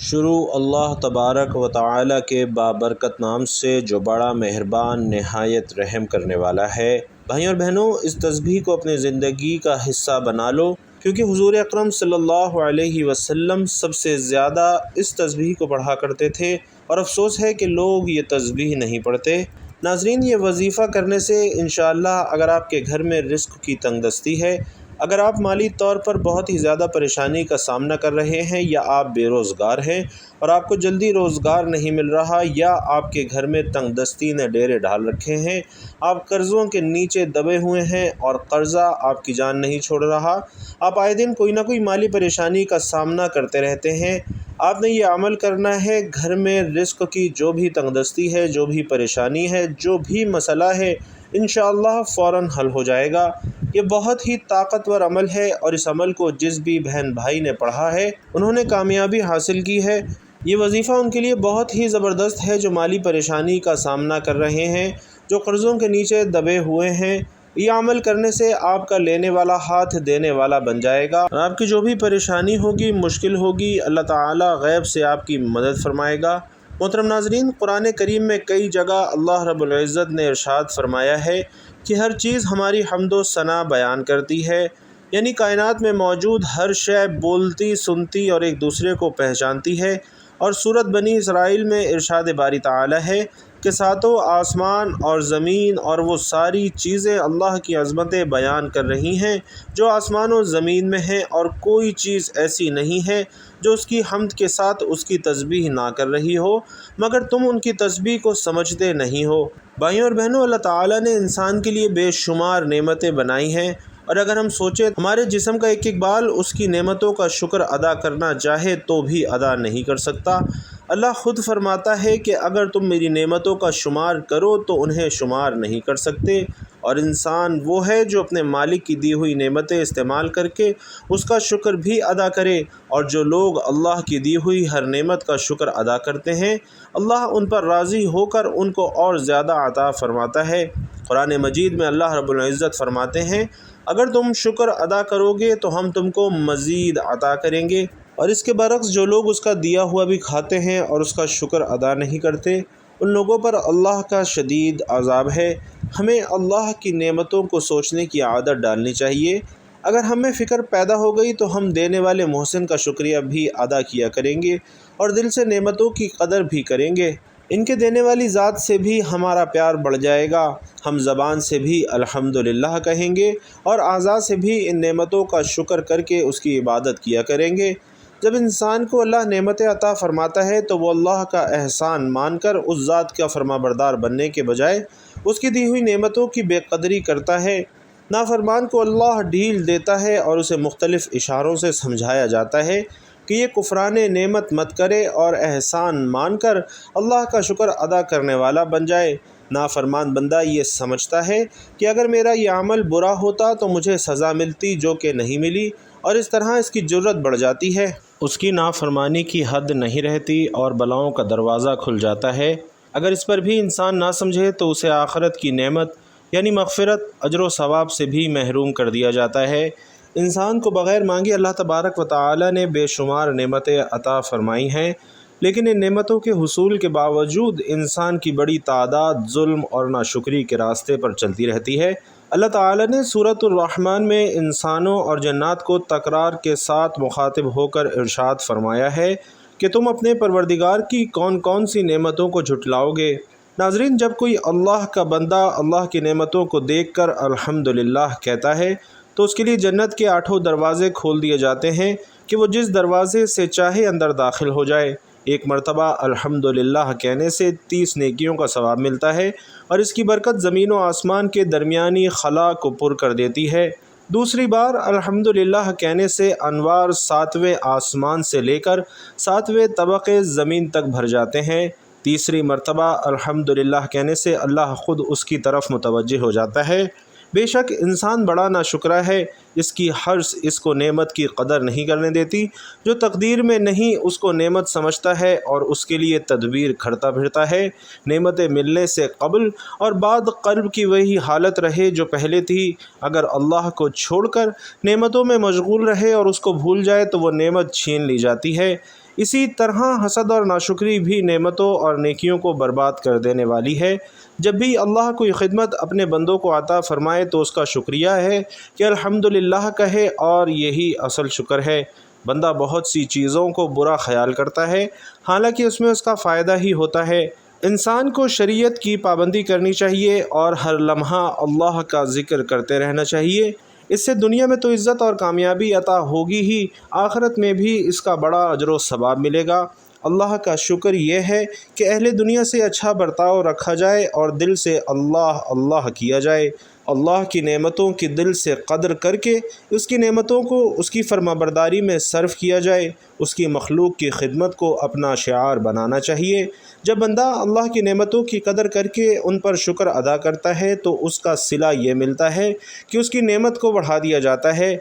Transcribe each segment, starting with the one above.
شروع اللہ تبارک و تعالی کے بابرکت نام سے جو بڑا مہربان نہایت رحم کرنے والا ہے۔ بھائیوں اور بہنوں، اس تسبیح کو اپنے زندگی کا حصہ بنا لو، کیونکہ حضور اکرم صلی اللہ علیہ وسلم سب سے زیادہ اس تسبیح کو پڑھا کرتے تھے، اور افسوس ہے کہ لوگ یہ تسبیح نہیں پڑھتے۔ ناظرین، یہ وظیفہ کرنے سے انشاءاللہ اگر آپ کے گھر میں رزق کی تنگ دستی ہے، اگر آپ مالی طور پر بہت ہی زیادہ پریشانی کا سامنا کر رہے ہیں، یا آپ بے روزگار ہیں اور آپ کو جلدی روزگار نہیں مل رہا، یا آپ کے گھر میں تنگ دستی نے ڈیرے ڈال رکھے ہیں، آپ قرضوں کے نیچے دبے ہوئے ہیں اور قرضہ آپ کی جان نہیں چھوڑ رہا، آپ آئے دن کوئی نہ کوئی مالی پریشانی کا سامنا کرتے رہتے ہیں، آپ نے یہ عمل کرنا ہے، گھر میں رزق کی جو بھی تنگ دستی ہے، جو بھی پریشانی ہے، جو بھی مسئلہ ہے، انشاءاللہ فوراً حل ہو جائے گا۔ یہ بہت ہی طاقتور عمل ہے، اور اس عمل کو جس بھی بہن بھائی نے پڑھا ہے انہوں نے کامیابی حاصل کی ہے۔ یہ وظیفہ ان کے لیے بہت ہی زبردست ہے جو مالی پریشانی کا سامنا کر رہے ہیں، جو قرضوں کے نیچے دبے ہوئے ہیں۔ یہ عمل کرنے سے آپ کا لینے والا ہاتھ دینے والا بن جائے گا، اور آپ کی جو بھی پریشانی ہوگی، مشکل ہوگی، اللہ تعالیٰ غیب سے آپ کی مدد فرمائے گا۔ محترم ناظرین، قرآن کریم میں کئی جگہ اللہ رب العزت نے ارشاد فرمایا ہے کہ ہر چیز ہماری حمد و ثنا بیان کرتی ہے، یعنی کائنات میں موجود ہر شے بولتی، سنتی اور ایک دوسرے کو پہچانتی ہے۔ اور سورۃ بنی اسرائیل میں ارشاد باری تعالی ہے کہ ساتوں آسمان اور زمین اور وہ ساری چیزیں اللہ کی عظمتیں بیان کر رہی ہیں جو آسمان و زمین میں ہیں، اور کوئی چیز ایسی نہیں ہے جو اس کی حمد کے ساتھ اس کی تسبیح نہ کر رہی ہو، مگر تم ان کی تسبیح کو سمجھتے نہیں ہو۔ بھائیوں اور بہنوں، اللہ تعالیٰ نے انسان کے لیے بے شمار نعمتیں بنائی ہیں، اور اگر ہم سوچیں ہمارے جسم کا ایک ایک بال اس کی نعمتوں کا شکر ادا کرنا چاہے تو بھی ادا نہیں کر سکتا۔ اللہ خود فرماتا ہے کہ اگر تم میری نعمتوں کا شمار کرو تو انہیں شمار نہیں کر سکتے، اور انسان وہ ہے جو اپنے مالک کی دی ہوئی نعمتیں استعمال کر کے اس کا شکر بھی ادا کرے، اور جو لوگ اللہ کی دی ہوئی ہر نعمت کا شکر ادا کرتے ہیں، اللہ ان پر راضی ہو کر ان کو اور زیادہ عطا فرماتا ہے۔ قرآن مجید میں اللہ رب العزت فرماتے ہیں، اگر تم شکر ادا کرو گے تو ہم تم کو مزید عطا کریں گے، اور اس کے برعکس جو لوگ اس کا دیا ہوا بھی کھاتے ہیں اور اس کا شکر ادا نہیں کرتے، ان لوگوں پر اللہ کا شدید عذاب ہے۔ ہمیں اللہ کی نعمتوں کو سوچنے کی عادت ڈالنی چاہیے۔ اگر ہمیں فکر پیدا ہو گئی تو ہم دینے والے محسن کا شکریہ بھی ادا کیا کریں گے، اور دل سے نعمتوں کی قدر بھی کریں گے۔ ان کے دینے والی ذات سے بھی ہمارا پیار بڑھ جائے گا، ہم زبان سے بھی الحمدللہ کہیں گے، اور اعضاء سے بھی ان نعمتوں کا شکر کر کے اس کی عبادت کیا کریں گے۔ جب انسان کو اللہ نعمتیں عطا فرماتا ہے تو وہ اللہ کا احسان مان کر اس ذات کا فرما بردار بننے کے بجائے اس کی دی ہوئی نعمتوں کی بے قدری کرتا ہے۔ نافرمان کو اللہ ڈھیل دیتا ہے اور اسے مختلف اشاروں سے سمجھایا جاتا ہے کہ یہ کفران نعمت مت کرے اور احسان مان کر اللہ کا شکر ادا کرنے والا بن جائے۔ نافرمان بندہ یہ سمجھتا ہے کہ اگر میرا یہ عمل برا ہوتا تو مجھے سزا ملتی، جو کہ نہیں ملی، اور اس طرح اس کی جرت بڑھ جاتی ہے، اس کی نافرمانی کی حد نہیں رہتی اور بلاؤں کا دروازہ کھل جاتا ہے۔ اگر اس پر بھی انسان نہ سمجھے تو اسے آخرت کی نعمت یعنی مغفرت، اجر و ثواب سے بھی محروم کر دیا جاتا ہے۔ انسان کو بغیر مانگے اللہ تبارک و تعالی نے بے شمار نعمتیں عطا فرمائی ہیں، لیکن ان نعمتوں کے حصول کے باوجود انسان کی بڑی تعداد ظلم اور ناشکری کے راستے پر چلتی رہتی ہے۔ اللہ تعالی نے سورۃ الرحمن میں انسانوں اور جنات کو تکرار کے ساتھ مخاطب ہو کر ارشاد فرمایا ہے کہ تم اپنے پروردگار کی کون کون سی نعمتوں کو جھٹلاؤ گے۔ ناظرین، جب کوئی اللہ کا بندہ اللہ کی نعمتوں کو دیکھ کر الحمدللہ کہتا ہے تو اس کے لیے جنت کے 8 دروازے کھول دیے جاتے ہیں کہ وہ جس دروازے سے چاہے اندر داخل ہو جائے۔ ایک مرتبہ الحمدللہ کہنے سے 30 نیکیوں کا ثواب ملتا ہے، اور اس کی برکت زمین و آسمان کے درمیانی خلا کو پر کر دیتی ہے۔ دوسری بار الحمدللہ کہنے سے انوار 7ویں آسمان سے لے کر 7ویں طبقے زمین تک بھر جاتے ہیں۔ تیسری مرتبہ الحمدللہ کہنے سے اللہ خود اس کی طرف متوجہ ہو جاتا ہے۔ بے شک انسان بڑا ناشکرا ہے، اس کی حرص اس کو نعمت کی قدر نہیں کرنے دیتی، جو تقدیر میں نہیں اس کو نعمت سمجھتا ہے اور اس کے لیے تدبیر کھڑتا پھرتا ہے۔ نعمتیں ملنے سے قبل اور بعد قلب کی وہی حالت رہے جو پہلے تھی۔ اگر اللہ کو چھوڑ کر نعمتوں میں مشغول رہے اور اس کو بھول جائے تو وہ نعمت چھین لی جاتی ہے۔ اسی طرح حسد اور ناشکری بھی نعمتوں اور نیکیوں کو برباد کر دینے والی ہے۔ جب بھی اللہ کوئی خدمت اپنے بندوں کو عطا فرمائے تو اس کا شکریہ ہے کہ الحمدللہ کہے، اور یہی اصل شکر ہے۔ بندہ بہت سی چیزوں کو برا خیال کرتا ہے، حالانکہ اس میں اس کا فائدہ ہی ہوتا ہے۔ انسان کو شریعت کی پابندی کرنی چاہیے اور ہر لمحہ اللہ کا ذکر کرتے رہنا چاہیے۔ اس سے دنیا میں تو عزت اور کامیابی عطا ہوگی ہی، آخرت میں بھی اس کا بڑا اجر و ثواب ملے گا۔ اللہ کا شکر یہ ہے کہ اہل دنیا سے اچھا برتاؤ رکھا جائے اور دل سے اللہ اللہ کیا جائے۔ اللہ کی نعمتوں کی دل سے قدر کر کے اس کی نعمتوں کو اس کی فرمانبرداری میں صرف کیا جائے۔ اس کی مخلوق کی خدمت کو اپنا شعار بنانا چاہیے۔ جب بندہ اللہ کی نعمتوں کی قدر کر کے ان پر شکر ادا کرتا ہے تو اس کا صلہ یہ ملتا ہے کہ اس کی نعمت کو بڑھا دیا جاتا ہے۔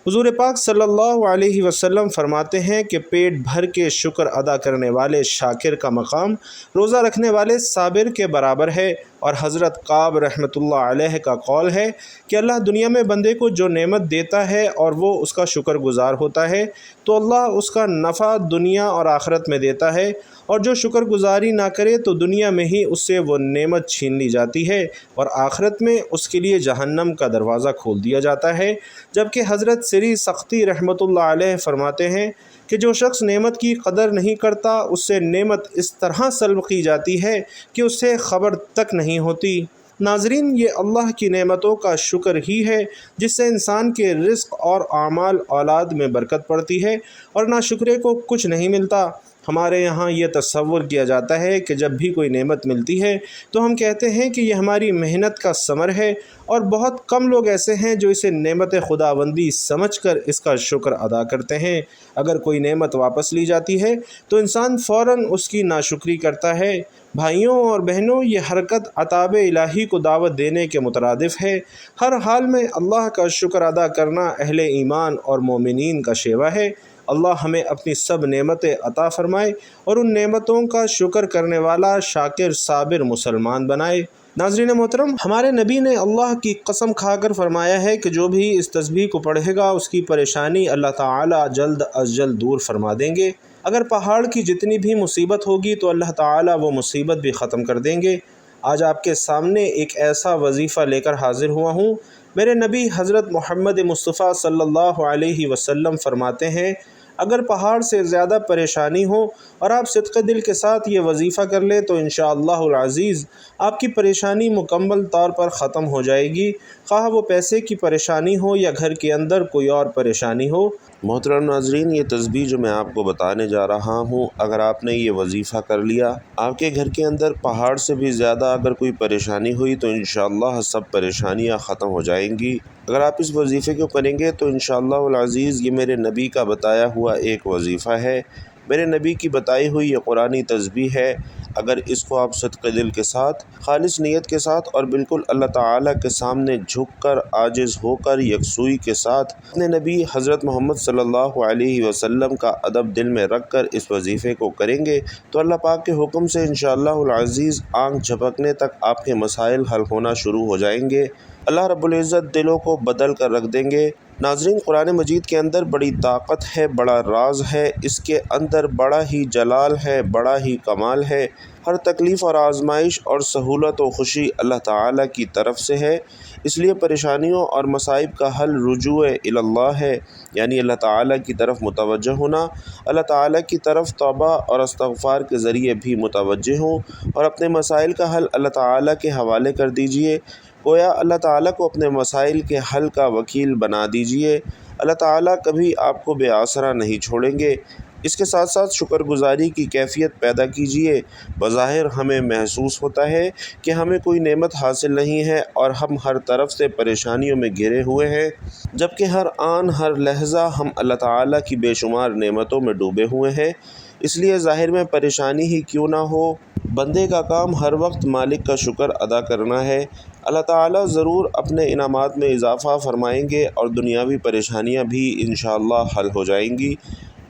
حضور پاک صلی اللہ علیہ وسلم فرماتے ہیں کہ پیٹ بھر کے شکر ادا کرنے والے شاکر کا مقام روزہ رکھنے والے صابر کے برابر ہے۔ اور حضرت کعب رحمۃ اللہ علیہ کا قول ہے کہ اللہ دنیا میں بندے کو جو نعمت دیتا ہے اور وہ اس کا شکر گزار ہوتا ہے تو اللہ اس کا نفع دنیا اور آخرت میں دیتا ہے، اور جو شکر گزاری نہ کرے تو دنیا میں ہی اس سے وہ نعمت چھین لی جاتی ہے اور آخرت میں اس کے لیے جہنم کا دروازہ کھول دیا جاتا ہے۔ جبکہ حضرت سری سختی رحمۃ اللہ علیہ فرماتے ہیں کہ جو شخص نعمت کی قدر نہیں کرتا اس سے نعمت اس طرح سلب کی جاتی ہے کہ اس سے خبر تک نہیں ہوتی۔ ناظرین، یہ اللہ کی نعمتوں کا شکر ہی ہے جس سے انسان کے رزق اور اعمال اولاد میں برکت پڑتی ہے، اور ناشکرے کو کچھ نہیں ملتا۔ ہمارے یہاں یہ تصور کیا جاتا ہے کہ جب بھی کوئی نعمت ملتی ہے تو ہم کہتے ہیں کہ یہ ہماری محنت کا ثمر ہے، اور بہت کم لوگ ایسے ہیں جو اسے نعمت خداوندی سمجھ کر اس کا شکر ادا کرتے ہیں۔ اگر کوئی نعمت واپس لی جاتی ہے تو انسان فوراً اس کی ناشکری کرتا ہے۔ بھائیوں اور بہنوں، یہ حرکت عطاب الہی کو دعوت دینے کے مترادف ہے۔ ہر حال میں اللہ کا شکر ادا کرنا اہل ایمان اور مومنین کا شیوہ ہے۔ اللہ ہمیں اپنی سب نعمتیں عطا فرمائے اور ان نعمتوں کا شکر کرنے والا شاکر صابر مسلمان بنائے۔ ناظرین محترم، ہمارے نبی نے اللہ کی قسم کھا کر فرمایا ہے کہ جو بھی اس تسبیح کو پڑھے گا اس کی پریشانی اللہ تعالیٰ جلد از جلد دور فرما دیں گے۔ اگر پہاڑ کی جتنی بھی مصیبت ہوگی تو اللہ تعالیٰ وہ مصیبت بھی ختم کر دیں گے۔ آج آپ کے سامنے ایک ایسا وظیفہ لے کر حاضر ہوا ہوں۔ میرے نبی حضرت محمد مصطفیٰ صلی اللہ علیہ وسلم فرماتے ہیں، اگر پہاڑ سے زیادہ پریشانی ہو اور آپ صدق دل کے ساتھ یہ وظیفہ کر لیں تو انشاءاللہ العزیز آپ کی پریشانی مکمل طور پر ختم ہو جائے گی، خواہ وہ پیسے کی پریشانی ہو یا گھر کے اندر کوئی اور پریشانی ہو۔ محترم ناظرین، یہ تسبیح جو میں آپ کو بتانے جا رہا ہوں، اگر آپ نے یہ وظیفہ کر لیا، آپ کے گھر کے اندر پہاڑ سے بھی زیادہ اگر کوئی پریشانی ہوئی تو انشاءاللہ سب پریشانیاں ختم ہو جائیں گی۔ اگر آپ اس وظیفے کو کریں گے تو انشاءاللہ العزیز یہ میرے نبی کا بتایا ہوا ایک وظیفہ ہے، میرے نبی کی بتائی ہوئی یہ قرآنی تسبیح ہے۔ اگر اس کو آپ صدق دل کے ساتھ، خالص نیت کے ساتھ اور بالکل اللہ تعالیٰ کے سامنے جھک کر، عاجز ہو کر، یکسوئی کے ساتھ اپنے نبی حضرت محمد صلی اللہ علیہ وسلم کا ادب دل میں رکھ کر اس وظیفے کو کریں گے تو اللہ پاک کے حکم سے انشاءاللہ العزیز آنکھ جھپکنے تک آپ کے مسائل حل ہونا شروع ہو جائیں گے۔ اللہ رب العزت دلوں کو بدل کر رکھ دیں گے۔ ناظرین، قرآن مجید کے اندر بڑی طاقت ہے، بڑا راز ہے، اس کے اندر بڑا ہی جلال ہے، بڑا ہی کمال ہے۔ ہر تکلیف اور آزمائش اور سہولت و خوشی اللہ تعالیٰ کی طرف سے ہے، اس لیے پریشانیوں اور مصائب کا حل رجوع الی اللہ ہے، یعنی اللہ تعالیٰ کی طرف متوجہ ہونا۔ اللہ تعالیٰ کی طرف توبہ اور استغفار کے ذریعے بھی متوجہ ہوں اور اپنے مسائل کا حل اللہ تعالیٰ کے حوالے کر دیجئے۔ گویا اللہ تعالیٰ کو اپنے مسائل کے حل کا وکیل بنا دیجئے۔ اللہ تعالیٰ کبھی آپ کو بے آسرا نہیں چھوڑیں گے۔ اس کے ساتھ ساتھ شکر گزاری کی کیفیت پیدا کیجئے۔ بظاہر ہمیں محسوس ہوتا ہے کہ ہمیں کوئی نعمت حاصل نہیں ہے اور ہم ہر طرف سے پریشانیوں میں گھرے ہوئے ہیں، جبکہ ہر آن ہر لحظہ ہم اللہ تعالیٰ کی بے شمار نعمتوں میں ڈوبے ہوئے ہیں۔ اس لیے ظاہر میں پریشانی ہی کیوں نہ ہو، بندے کا کام ہر وقت مالک کا شکر ادا کرنا ہے۔ اللہ تعالیٰ ضرور اپنے انعامات میں اضافہ فرمائیں گے اور دنیاوی پریشانیاں بھی انشاءاللہ حل ہو جائیں گی۔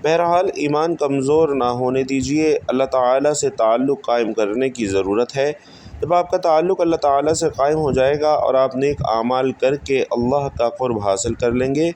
بہرحال ایمان کمزور نہ ہونے دیجیے، اللہ تعالیٰ سے تعلق قائم کرنے کی ضرورت ہے۔ جب آپ کا تعلق اللہ تعالیٰ سے قائم ہو جائے گا اور آپ نیک اعمال کر کے اللہ کا قرب حاصل کر لیں گے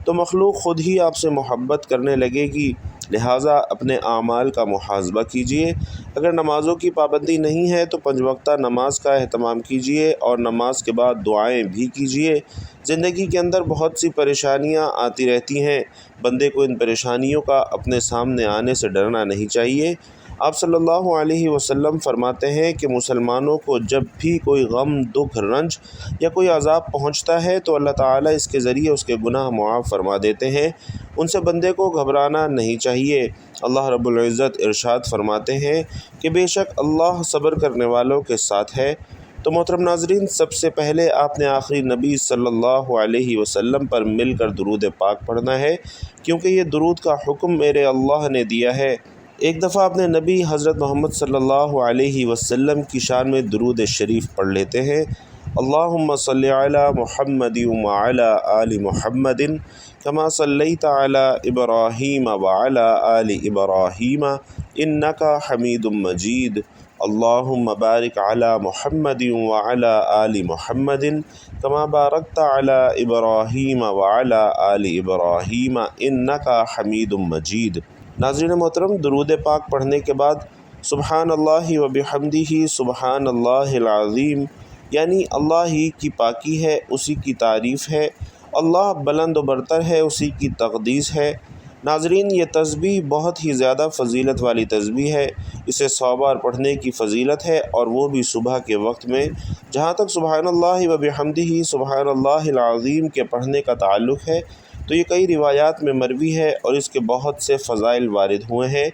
تو مخلوق خود ہی آپ سے محبت کرنے لگے گی۔ لہٰذا اپنے اعمال کا محاسبہ کیجیے۔ اگر نمازوں کی پابندی نہیں ہے تو 5 وقتہ نماز کا اہتمام کیجیے اور نماز کے بعد دعائیں بھی کیجیے۔ زندگی کے اندر بہت سی پریشانیاں آتی رہتی ہیں، بندے کو ان پریشانیوں کا اپنے سامنے آنے سے ڈرنا نہیں چاہیے۔ آپ صلی اللہ علیہ وسلم فرماتے ہیں کہ مسلمانوں کو جب بھی کوئی غم، دکھ، رنج یا کوئی عذاب پہنچتا ہے تو اللہ تعالیٰ اس کے ذریعے اس کے گناہ معاف فرما دیتے ہیں۔ ان سے بندے کو گھبرانا نہیں چاہیے۔ اللہ رب العزت ارشاد فرماتے ہیں کہ بے شک اللہ صبر کرنے والوں کے ساتھ ہے۔ تو محترم ناظرین، سب سے پہلے آپ نے آخری نبی صلی اللہ علیہ وسلم پر مل کر درود پاک پڑھنا ہے، کیونکہ یہ درود کا حکم میرے اللہ نے دیا ہے۔ ایک دفعہ اپنے نبی حضرت محمد صلی اللہ علیہ وسلم کی شان میں درود شریف پڑھ لیتے ہیں۔ اللہم صلی علی محمد وعلی آل محمد کما صلیت علی ابراہیم وعلی آل ابراہیم انک حمید مجید۔ اللہم بارک علی محمد وعلی آل محمد کما بارکت علی ابراہیم وعلی آل ابراہیم انک حمید مجید۔ ناظرین محترم، درود پاک پڑھنے کے بعد سبحان اللہ و بحمدہ سبحان اللہ العظیم، یعنی اللہ ہی کی پاکی ہے، اسی کی تعریف ہے، اللہ بلند و برتر ہے، اسی کی تقدیس ہے۔ ناظرین، یہ تسبیح بہت ہی زیادہ فضیلت والی تسبیح ہے، اسے 100 بار پڑھنے کی فضیلت ہے، اور وہ بھی صبح کے وقت میں۔ جہاں تک سبحان اللہ و بحمدہ سبحان اللہ العظیم کے پڑھنے کا تعلق ہے تو یہ کئی روایات میں مروی ہے اور اس کے بہت سے فضائل وارد ہوئے ہیں۔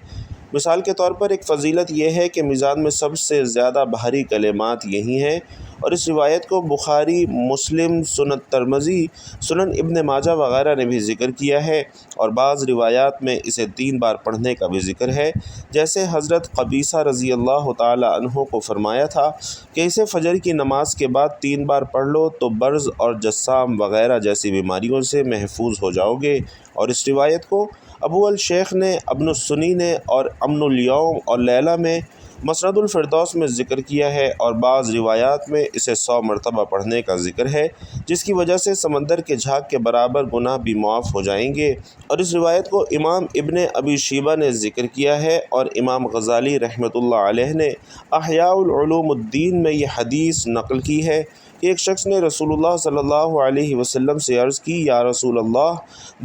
مثال کے طور پر ایک فضیلت یہ ہے کہ میزان میں سب سے زیادہ بھاری کلمات یہی ہیں، اور اس روایت کو بخاری، مسلم، سنن ترمذی، سنن ابن ماجہ وغیرہ نے بھی ذکر کیا ہے، اور بعض روایات میں اسے 3 بار پڑھنے کا بھی ذکر ہے، جیسے حضرت قبیصہ رضی اللہ تعالی عنہ کو فرمایا تھا کہ اسے فجر کی نماز کے بعد 3 بار پڑھ لو تو برز اور جسام وغیرہ جیسی بیماریوں سے محفوظ ہو جاؤ گے۔ اور اس روایت کو ابو الشیخ نے ابن السنی نے اور امن الیوم اور لیلہ میں مسند الفردوس میں ذکر کیا ہے، اور بعض روایات میں اسے 100 مرتبہ پڑھنے کا ذکر ہے، جس کی وجہ سے سمندر کے جھاگ کے برابر گناہ بھی معاف ہو جائیں گے۔ اور اس روایت کو امام ابن ابی شیبہ نے ذکر کیا ہے، اور امام غزالی رحمۃ اللہ علیہ نے احیاء العلوم الدین میں یہ حدیث نقل کی ہے کہ ایک شخص نے رسول اللہ صلی اللہ علیہ وسلم سے عرض کی، یا رسول اللہ،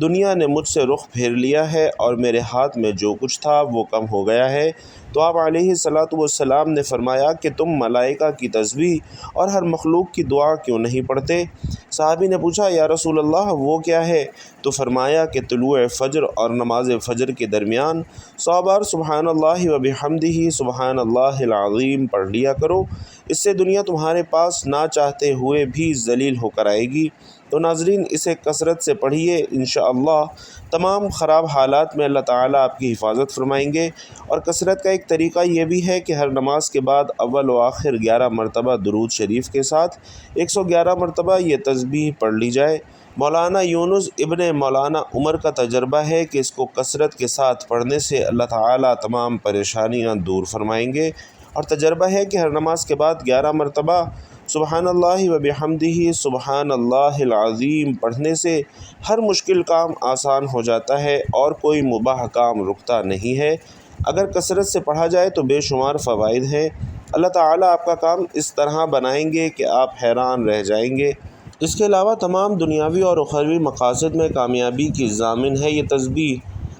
دنیا نے مجھ سے رخ پھیر لیا ہے اور میرے ہاتھ میں جو کچھ تھا وہ کم ہو گیا ہے۔ تو آپ علیہ الصلاۃ والسلام نے فرمایا کہ تم ملائکہ کی تسبیح اور ہر مخلوق کی دعا کیوں نہیں پڑھتے؟ صحابی نے پوچھا، یا رسول اللہ وہ کیا ہے؟ تو فرمایا کہ طلوع فجر اور نماز فجر کے درمیان 100 بار سبحان اللہ و بحمدہ سبحان اللہ العظیم پڑھ لیا کرو، اس سے دنیا تمہارے پاس نہ چاہتے ہوئے بھی ذلیل ہو کر آئے گی۔ تو ناظرین، اسے کثرت سے پڑھیے، انشاءاللہ تمام خراب حالات میں اللہ تعالیٰ آپ کی حفاظت فرمائیں گے۔ اور کثرت کا ایک طریقہ یہ بھی ہے کہ ہر نماز کے بعد اول و آخر 11 مرتبہ درود شریف کے ساتھ 111 مرتبہ یہ تسبیح پڑھ لی جائے۔ مولانا یونس ابن مولانا عمر کا تجربہ ہے کہ اس کو کثرت کے ساتھ پڑھنے سے اللہ تعالیٰ تمام پریشانیاں دور فرمائیں گے، اور تجربہ ہے کہ ہر نماز کے بعد 11 مرتبہ سبحان اللہ و بحمدہ سبحان اللہ العظیم پڑھنے سے ہر مشکل کام آسان ہو جاتا ہے اور کوئی مباح کام رکتا نہیں ہے۔ اگر کثرت سے پڑھا جائے تو بے شمار فوائد ہیں۔ اللہ تعالیٰ آپ کا کام اس طرح بنائیں گے کہ آپ حیران رہ جائیں گے۔ اس کے علاوہ تمام دنیاوی اور اخروی مقاصد میں کامیابی کی ضامن ہے یہ تسبیح۔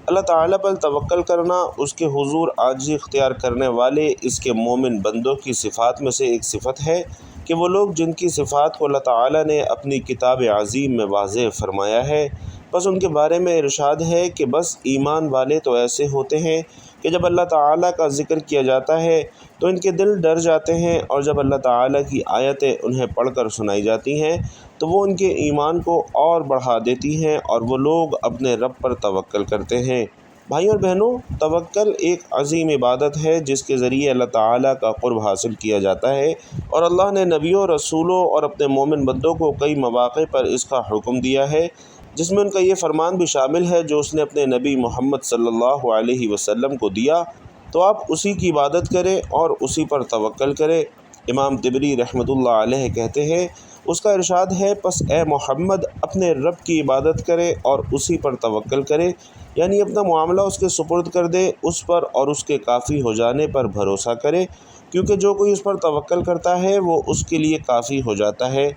اللہ تعالیٰ پر توکل کرنا اس کے حضور عاجزی اختیار کرنے والے اس کے مومن بندوں کی صفات میں سے ایک صفت ہے کہ وہ لوگ جن کی صفات کو اللہ تعالیٰ نے اپنی کتاب عظیم میں واضح فرمایا ہے، بس ان کے بارے میں ارشاد ہے کہ بس ایمان والے تو ایسے ہوتے ہیں کہ جب اللہ تعالیٰ کا ذکر کیا جاتا ہے تو ان کے دل ڈر جاتے ہیں، اور جب اللہ تعالیٰ کی آیتیں انہیں پڑھ کر سنائی جاتی ہیں تو وہ ان کے ایمان کو اور بڑھا دیتی ہیں، اور وہ لوگ اپنے رب پر توکل کرتے ہیں۔ بھائیوں اور بہنوں، توکل ایک عظیم عبادت ہے جس کے ذریعے اللہ تعالیٰ کا قرب حاصل کیا جاتا ہے، اور اللہ نے نبیوں، رسولوں اور اپنے مومن بندوں کو کئی مواقع پر اس کا حکم دیا ہے، جس میں ان کا یہ فرمان بھی شامل ہے جو اس نے اپنے نبی محمد صلی اللہ علیہ وسلم کو دیا، تو آپ اسی کی عبادت کریں اور اسی پر توکل کریں۔ امام طبری رحمۃ اللہ علیہ کہتے ہیں، اس کا ارشاد ہے، پس اے محمد اپنے رب کی عبادت کرے اور اسی پر توکل کرے، یعنی اپنا معاملہ اس کے سپرد کر دے، اس پر اور اس کے کافی ہو جانے پر بھروسہ کرے، کیونکہ جو کوئی اس پر توکل کرتا ہے وہ اس کے لیے کافی ہو جاتا ہے۔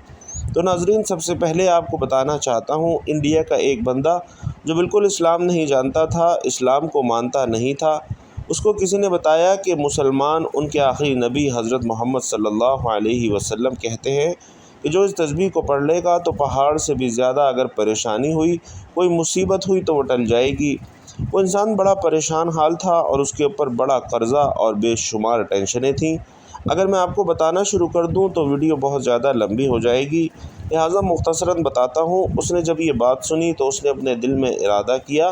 تو ناظرین، سب سے پہلے آپ کو بتانا چاہتا ہوں، انڈیا کا ایک بندہ جو بالکل اسلام نہیں جانتا تھا، اسلام کو مانتا نہیں تھا، اس کو کسی نے بتایا کہ مسلمان ان کے آخری نبی حضرت محمد صلی اللہ علیہ وسلم کہتے ہیں کہ جو اس تسبیح کو پڑھ لے گا تو پہاڑ سے بھی زیادہ اگر پریشانی ہوئی، کوئی مصیبت ہوئی تو وہ ٹل جائے گی۔ وہ انسان بڑا پریشان حال تھا اور اس کے اوپر بڑا قرضہ اور بے شمار ٹینشنیں تھیں۔ اگر میں آپ کو بتانا شروع کر دوں تو ویڈیو بہت زیادہ لمبی ہو جائے گی، لہٰذا مختصراً بتاتا ہوں۔ اس نے جب یہ بات سنی تو اس نے اپنے دل میں ارادہ کیا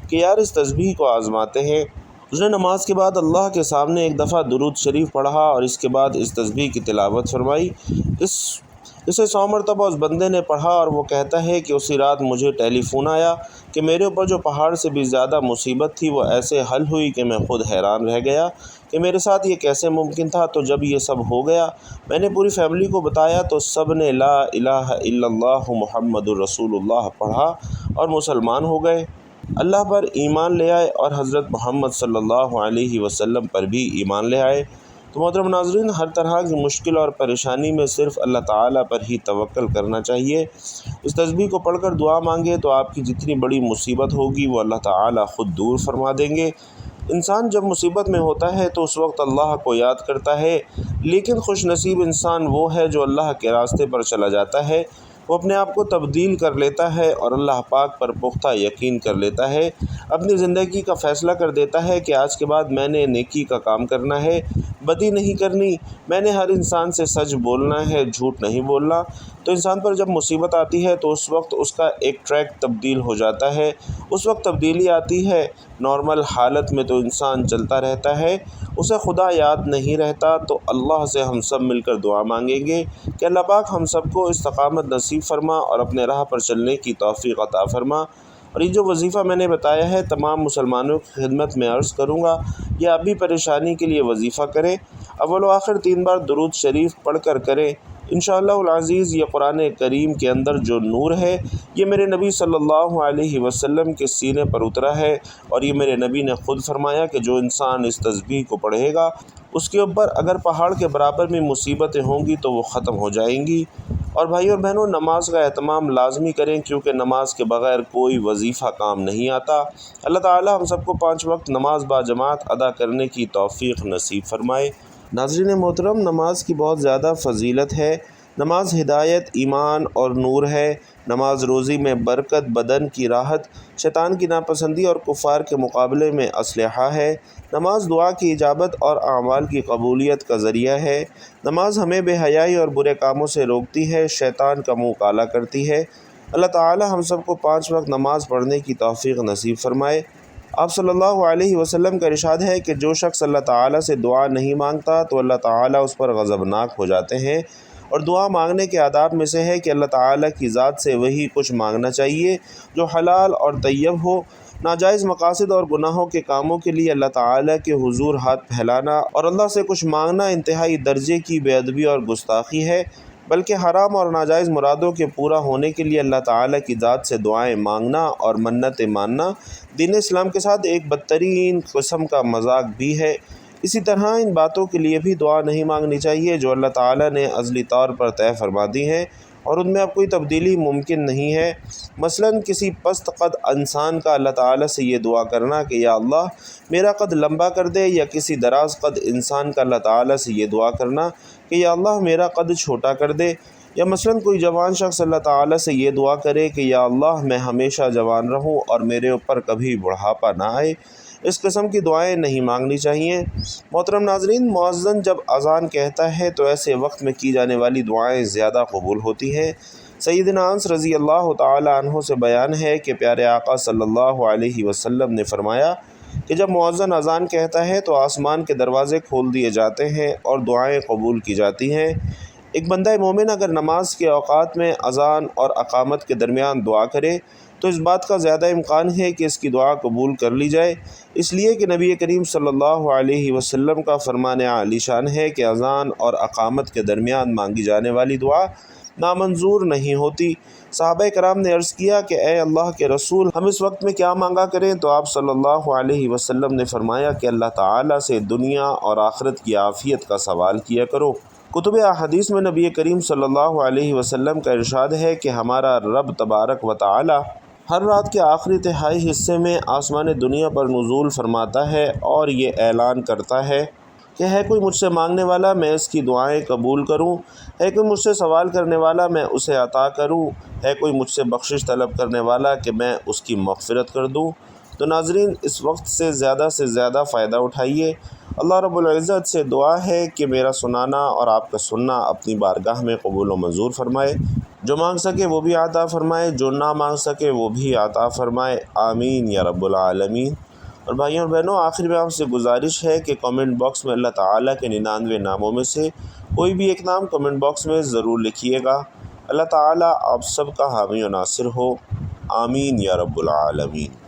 کہ یار اس تسبیح کو آزماتے ہیں۔ اس نے نماز کے بعد اللہ کے سامنے ایک دفعہ درود شریف پڑھا اور اس کے بعد اس تسبیح کی تلاوت فرمائی۔ اسے 100 مرتبہ اس بندے نے پڑھا اور وہ کہتا ہے کہ اسی رات مجھے ٹیلی فون آیا کہ میرے اوپر جو پہاڑ سے بھی زیادہ مصیبت تھی وہ ایسے حل ہوئی کہ میں خود حیران رہ گیا کہ میرے ساتھ یہ کیسے ممکن تھا۔ تو جب یہ سب ہو گیا، میں نے پوری فیملی کو بتایا تو سب نے لا الہ الا اللہ محمد الرسول اللہ پڑھا اور مسلمان ہو گئے، اللہ پر ایمان لے آئے اور حضرت محمد صلی اللہ علیہ وسلم پر بھی ایمان لے آئے۔ تو محترم ناظرین، ہر طرح کی مشکل اور پریشانی میں صرف اللہ تعالیٰ پر ہی توکل کرنا چاہیے۔ اس تسبیح کو پڑھ کر دعا مانگے تو آپ کی جتنی بڑی مصیبت ہوگی وہ اللہ تعالیٰ خود دور فرما دیں گے۔ انسان جب مصیبت میں ہوتا ہے تو اس وقت اللہ کو یاد کرتا ہے، لیکن خوش نصیب انسان وہ ہے جو اللہ کے راستے پر چلا جاتا ہے، وہ اپنے آپ کو تبدیل کر لیتا ہے اور اللہ پاک پر پختہ یقین کر لیتا ہے، اپنی زندگی کا فیصلہ کر دیتا ہے کہ آج کے بعد میں نے نیکی کا کام کرنا ہے، بدی نہیں کرنی، میں نے ہر انسان سے سچ بولنا ہے، جھوٹ نہیں بولنا۔ تو انسان پر جب مصیبت آتی ہے تو اس وقت اس کا ایک ٹریک تبدیل ہو جاتا ہے، اس وقت تبدیلی آتی ہے۔ نارمل حالت میں تو انسان چلتا رہتا ہے، اسے خدا یاد نہیں رہتا۔ تو اللہ سے ہم سب مل کر دعا مانگیں گے کہ اللہ پاک ہم سب کو استقامت نصیب فرما اور اپنے راہ پر چلنے کی توفیق عطا فرما۔ اور یہ جو وظیفہ میں نے بتایا ہے تمام مسلمانوں کی خدمت میں عرض کروں گا، یہ آپ بھی پریشانی کے لیے وظیفہ کریں، اول و آخر 3 بار درود شریف پڑھ کر کریں۔ انشاءاللہ العزیز یہ قرآن کریم کے اندر جو نور ہے یہ میرے نبی صلی اللہ علیہ وسلم کے سینے پر اترا ہے، اور یہ میرے نبی نے خود فرمایا کہ جو انسان اس تسبیح کو پڑھے گا اس کے اوپر اگر پہاڑ کے برابر بھی مصیبتیں ہوں گی تو وہ ختم ہو جائیں گی۔ اور بھائیو اور بہنوں، نماز کا اہتمام لازمی کریں، کیونکہ نماز کے بغیر کوئی وظیفہ کام نہیں آتا۔ اللہ تعالی ہم سب کو 5 وقت نماز باجماعت ادا کرنے کی توفیق نصیب فرمائے۔ ناظرین محترم، نماز کی بہت زیادہ فضیلت ہے۔ نماز ہدایت، ایمان اور نور ہے۔ نماز روزی میں برکت، بدن کی راحت، شیطان کی ناپسندی اور کفار کے مقابلے میں اسلحہ ہے۔ نماز دعا کی اجابت اور اعمال کی قبولیت کا ذریعہ ہے۔ نماز ہمیں بے حیائی اور برے کاموں سے روکتی ہے، شیطان کا منہ کالا کرتی ہے۔ اللہ تعالی ہم سب کو 5 وقت نماز پڑھنے کی توفیق نصیب فرمائے۔ آپ صلی اللہ علیہ وسلم کا ارشاد ہے کہ جو شخص اللہ تعالیٰ سے دعا نہیں مانگتا تو اللہ تعالیٰ اس پر غضبناک ہو جاتے ہیں۔ اور دعا مانگنے کے آداب میں سے ہے کہ اللہ تعالیٰ کی ذات سے وہی کچھ مانگنا چاہیے جو حلال اور طیب ہو۔ ناجائز مقاصد اور گناہوں کے کاموں کے لیے اللہ تعالیٰ کے حضور ہاتھ پھیلانا اور اللہ سے کچھ مانگنا انتہائی درجے کی بے ادبی اور گستاخی ہے، بلکہ حرام اور ناجائز مرادوں کے پورا ہونے کے لیے اللہ تعالیٰ کی ذات سے دعائیں مانگنا اور منتیں ماننا دین اسلام کے ساتھ ایک بدترین قسم کا مذاق بھی ہے۔ اسی طرح ان باتوں کے لیے بھی دعا نہیں مانگنی چاہیے جو اللہ تعالیٰ نے ازلی طور پر طے فرما دی ہیں اور ان میں اب کوئی تبدیلی ممکن نہیں ہے۔ مثلاً کسی پست قد انسان کا اللہ تعالیٰ سے یہ دعا کرنا کہ یا اللہ میرا قد لمبا کر دے، یا کسی دراز قد انسان کا اللہ تعالیٰ سے یہ دعا کرنا کہ یا اللہ میرا قد چھوٹا کر دے، یا مثلاً کوئی جوان شخص اللہ تعالیٰ سے یہ دعا کرے کہ یا اللہ میں ہمیشہ جوان رہوں اور میرے اوپر کبھی بڑھاپا نہ آئے۔ اس قسم کی دعائیں نہیں مانگنی چاہیے۔ محترم ناظرین، مؤذن جب اذان کہتا ہے تو ایسے وقت میں کی جانے والی دعائیں زیادہ قبول ہوتی ہیں۔ سیدنا انس رضی اللہ تعالی عنہ سے بیان ہے کہ پیارے آقا صلی اللہ علیہ وسلم نے فرمایا کہ جب مؤذن اذان کہتا ہے تو آسمان کے دروازے کھول دیے جاتے ہیں اور دعائیں قبول کی جاتی ہیں۔ ایک بندہ مومن اگر نماز کے اوقات میں اذان اور اقامت کے درمیان دعا کرے تو اس بات کا زیادہ امکان ہے کہ اس کی دعا قبول کر لی جائے، اس لیے کہ نبی کریم صلی اللہ علیہ وسلم کا فرمان عالی شان ہے کہ اذان اور اقامت کے درمیان مانگی جانے والی دعا نامنظور نہیں ہوتی۔ صحابہ کرام نے عرض کیا کہ اے اللہ کے رسول، ہم اس وقت میں کیا مانگا کریں؟ تو آپ صلی اللہ علیہ وسلم نے فرمایا کہ اللہ تعالیٰ سے دنیا اور آخرت کی عافیت کا سوال کیا کرو۔ کتب احادیث میں نبی کریم صلی اللہ علیہ وسلم کا ارشاد ہے کہ ہمارا رب تبارک و تعالی ہر رات کے آخری تہائی حصے میں آسمان دنیا پر نزول فرماتا ہے اور یہ اعلان کرتا ہے کہ ہے کوئی مجھ سے مانگنے والا میں اس کی دعائیں قبول کروں، ہے کوئی مجھ سے سوال کرنے والا میں اسے عطا کروں، ہے کوئی مجھ سے بخشش طلب کرنے والا کہ میں اس کی مغفرت کر دوں۔ تو ناظرین، اس وقت سے زیادہ فائدہ اٹھائیے۔ اللہ رب العزت سے دعا ہے کہ میرا سنانا اور آپ کا سننا اپنی بارگاہ میں قبول و منظور فرمائے۔ جو مانگ سکے وہ بھی عطا فرمائے، جو نہ مانگ سکے وہ بھی عطا فرمائے، آمین یا رب العالمین۔ اور بھائیوں اور بہنوں، آخر میں آپ سے گزارش ہے کہ کامنٹ باکس میں اللہ تعالیٰ کے 99 ناموں میں سے کوئی بھی ایک نام کامنٹ باکس میں ضرور لکھیے گا۔ اللہ تعالیٰ آپ سب کا حامی و ناصر ہو، آمین یا رب العالمین۔